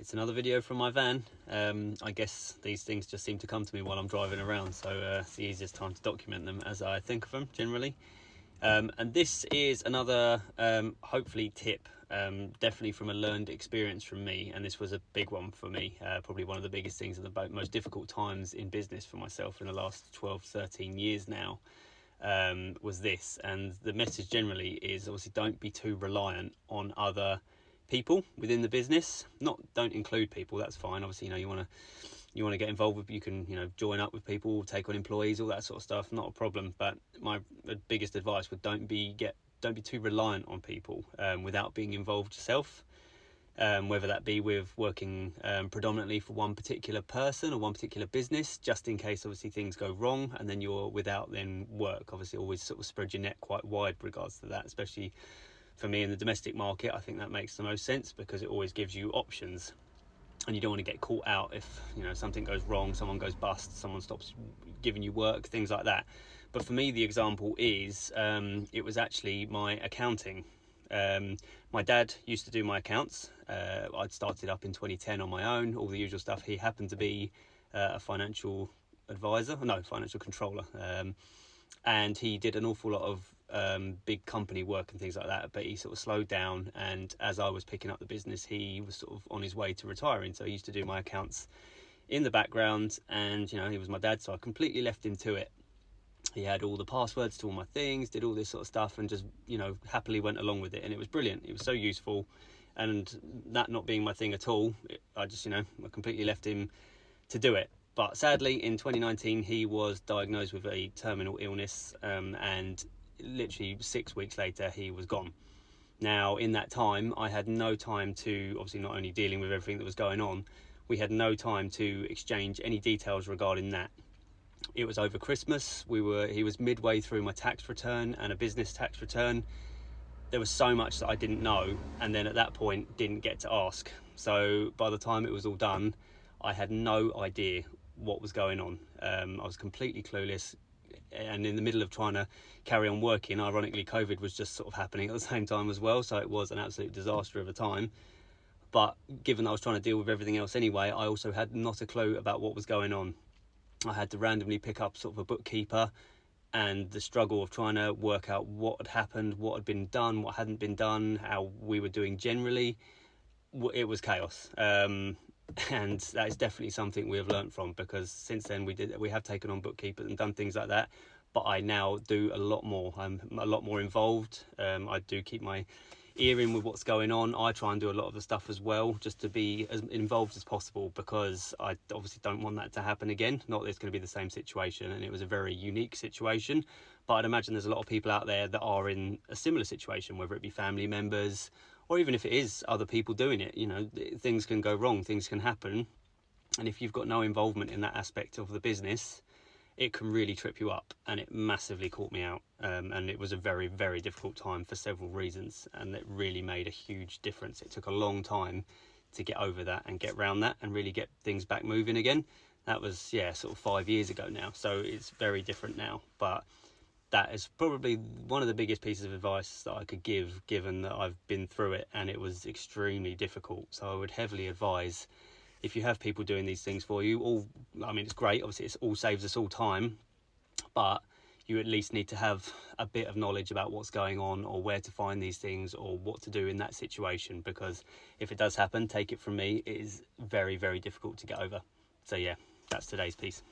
It's another video from my van. I guess these things just seem to come to me while I'm driving around, so it's the easiest time to document them as I think of them generally. And this is another hopefully tip, definitely from a learned experience from me, and this was a big one for me, probably one of the biggest things and the most difficult times in business for myself in the last 12-13 years now, was this. And the message generally is obviously don't be too reliant on other people within the business. Don't include people, that's fine. Obviously, you want to get involved with, you can join up with people, take on employees, all that sort of stuff, not a problem. But my biggest advice would don't be too reliant on people without being involved yourself, whether that be with working predominantly for one particular person or one particular business, just in case obviously things go wrong and then you're without then work. Obviously always sort of spread your net quite wide regards to that, especially for me in the domestic market. I think that makes the most sense because it always gives you options, and you don't want to get caught out if something goes wrong, someone goes bust, someone stops giving you work, things like that. But for me, the example is it was actually my accounting. My dad used to do my accounts. I'd started up in 2010 on my own, all the usual stuff. He happened to be a financial controller, and he did an awful lot of big company work and things like that, but he sort of slowed down, and as I was picking up the business, he was sort of on his way to retiring, so he used to do my accounts in the background. And he was my dad, so I completely left him to it. He had all the passwords to all my things, did all this sort of stuff, and just happily went along with it, and it was brilliant. It was so useful, and that not being my thing at all, I just I completely left him to do it. But sadly in 2019 he was diagnosed with a terminal illness, and literally 6 weeks later he was gone. Now in that time I had no time to, obviously not only dealing with everything that was going on, we had no time to exchange any details regarding that. It was over Christmas. He was midway through my tax return and a business tax return. There was so much that I didn't know, and then at that point didn't get to ask. So by the time it was all done, I had no idea what was going on. I was completely clueless, and in the middle of trying to carry on working, ironically COVID was just sort of happening at the same time as well, so it was an absolute disaster of a time. But given that I was trying to deal with everything else anyway, I also had not a clue about what was going on. I had to randomly pick up sort of a bookkeeper, and the struggle of trying to work out what had happened, what had been done, what hadn't been done, how we were doing generally, it was chaos. And that is definitely something we have learned from, because since then we have taken on bookkeepers and done things like that, but I now do a lot more. I'm a lot more involved. I do keep my ear in with what's going on. I try and do a lot of the stuff as well, just to be as involved as possible, because I obviously don't want that to happen again. Not that it's going to be the same situation, and it was a very unique situation, but I'd imagine there's a lot of people out there that are in a similar situation, whether it be family members or even if it is other people doing it. Things can go wrong, things can happen, and if you've got no involvement in that aspect of the business, it can really trip you up. And it massively caught me out, and it was a very, very difficult time for several reasons, and it really made a huge difference. It took a long time to get over that and get around that and really get things back moving again. That was sort of 5 years ago now, so it's very different now. But that is probably one of the biggest pieces of advice that I could give, given that I've been through it and it was extremely difficult. So I would heavily advise, if you have people doing these things for you, it's great, obviously it all saves us all time, but you at least need to have a bit of knowledge about what's going on, or where to find these things, or what to do in that situation, because if it does happen, take it from me, it is very, very difficult to get over. So yeah, that's today's piece.